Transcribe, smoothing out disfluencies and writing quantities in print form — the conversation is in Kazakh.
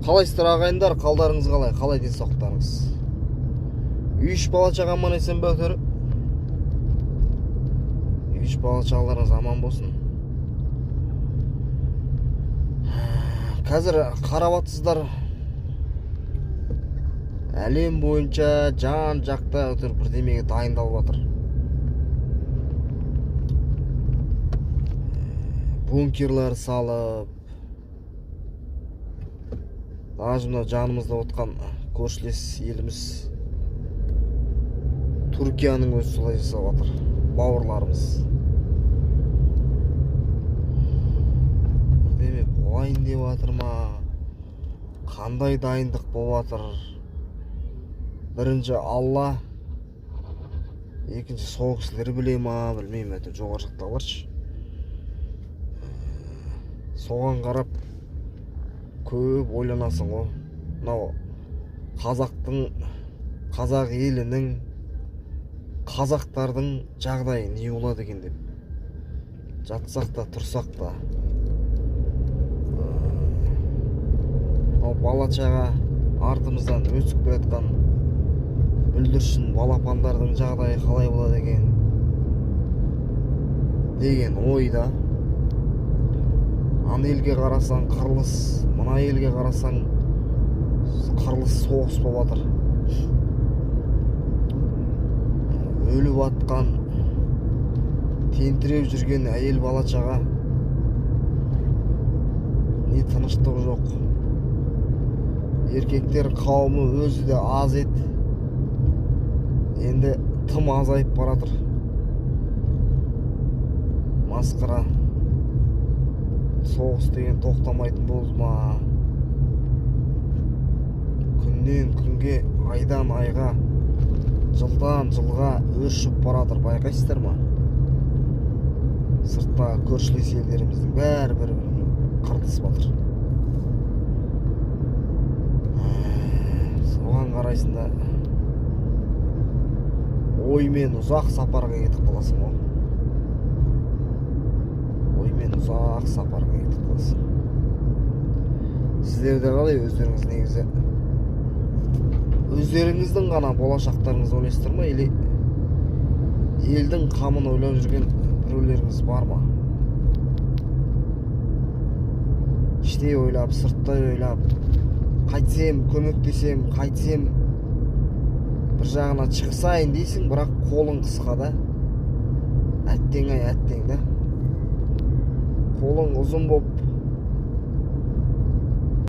Қалайсыздар ағайындар, қалдарыңыз қалай? Қалай денсаулықтарыңыз? Үй іш бала шаға аман есен бе өтері? Үй іш бала шағаларыңыз аман болсын. Қазір қараватсыздар, әлем бойынша жан жақта өтір бірдемеге дайындалып жатыр. Бункерлар салып, даже мына жанымызда отқан көршілес еліміз Түркияның өзі солай жасап жатыр, бауырларымыз. Бірдеме болайын деп жатыр ма? Қандай дайындық болып жатыр? Бірінші Алла, екінші сол кісілер біле ма, білмеймін, әйтеуір жоғары жақтағыларшы. Соған қарап көп ойланасың ғой. Мынау қазақ елінің, қазақтардың жағдайы не болады екен деп. Жатсақ та, тұрсақ та. Бала шаға артымыздан өсіп келе жатқан бүлдіршін балапандардың жағдайы қалай болады екен деген ойда. Ана елге қарасаң қырылыс, мына елге қарасаң қырылыс, соғыс болып жатыр. Өліп атқан, тентіреп жүрген әйел бала шаға, не тыныштық жоқ. Еркектер қауымы өзі де аз еді, енді тым азайып баратыр. Масқара. Соғыс деген тоқтамайтын болды ма? Күннен күнге, айдан айға, жылдан жылға өршіп баратыр, байқайсыздар ма? Сырттағы көршілес елдеріміздің бәрі бір-бірімен қыртысып жатыр. Соған қарайсында оймен ұзақ сапарға кетіп қаласың ғой. Ұзақ сапарға кетіп қаласың. Сіздерде қалай өздеріңіз негізі? Өздеріңіздің ғана болашақтарыңызды ойлайсыздар ма? Или елдің қамын ойлап жүрген біреулеріңіз бар ма? Іштей ойлап, сырттай ойлап, қайтсем, көмектесем, қайтсем, бір жағына шығысайын дейсің, бірақ қолың қысқа да. Әттең ай, әттең да. Қолың ұзын боп